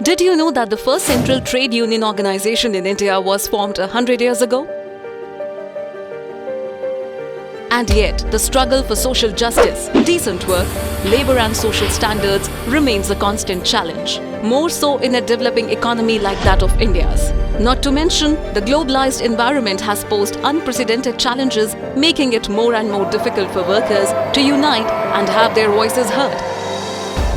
Did you know that the first central trade union organization in India was formed 100 years ago? And yet, the struggle for social justice, decent work, labor and social standards remains a constant challenge, more so in a developing economy like that of India's. Not to mention, the globalized environment has posed unprecedented challenges, making it more and more difficult for workers to unite and have their voices heard.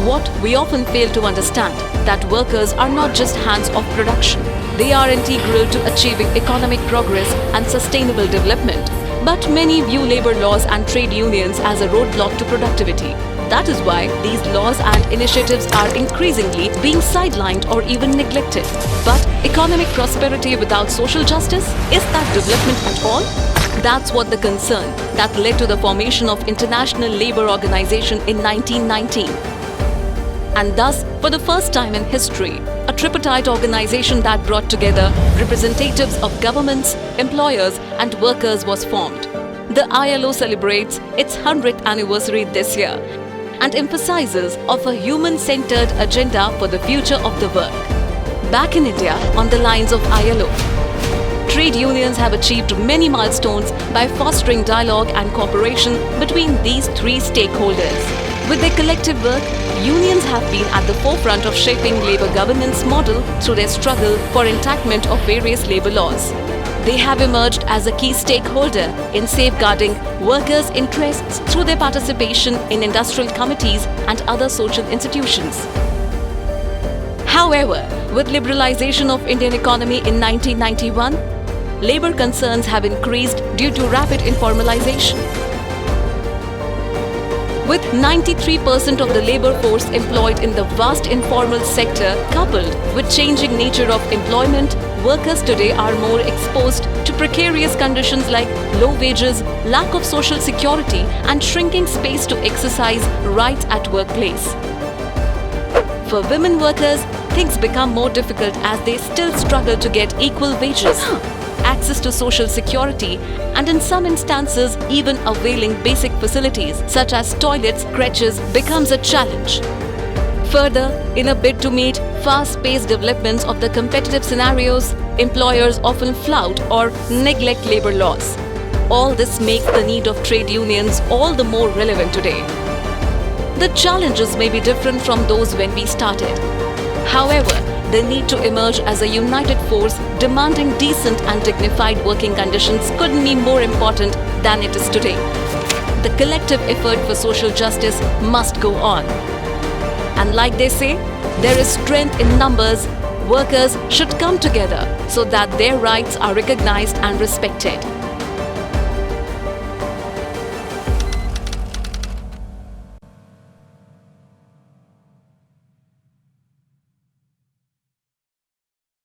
What we often fail to understand, that workers are not just hands of production. They are integral to achieving economic progress and sustainable development. But many view labor laws and trade unions as a roadblock to productivity. That is why these laws and initiatives are increasingly being sidelined or even neglected. But economic prosperity without social justice, is that development at all? That's what the concern that led to the formation of International Labour Organization in 1919. And thus, for the first time in history, a tripartite organization that brought together representatives of governments, employers and workers was formed. The ILO celebrates its 100th anniversary this year and emphasizes of a human-centered agenda for the future of the work. Back in India, on the lines of ILO, trade unions have achieved many milestones by fostering dialogue and cooperation between these three stakeholders. With their collective work, unions have been at the forefront of shaping labor governance model through their struggle for enactment of various labor laws. They have emerged as a key stakeholder in safeguarding workers' interests through their participation in industrial committees and other social institutions. However, with liberalization of Indian economy in 1991, labor concerns have increased due to rapid informalization. With 93% of the labor force employed in the vast informal sector, coupled with changing nature of employment, workers today are more exposed to precarious conditions like low wages, lack of social security, and shrinking space to exercise rights at workplace. For women workers, things become more difficult as they still struggle to get equal wages, access to social security, and in some instances, even availing basic facilities such as toilets, creches becomes a challenge. Further, in a bid to meet fast-paced developments of the competitive scenarios, employers often flout or neglect labor laws. All this makes the need of trade unions all the more relevant today. The challenges may be different from those when we started. However, they need to emerge as a united force demanding decent and dignified working conditions couldn't be more important than it is today. The collective effort for social justice must go on. And like they say, there is strength in numbers. Workers should come together so that their rights are recognized and respected.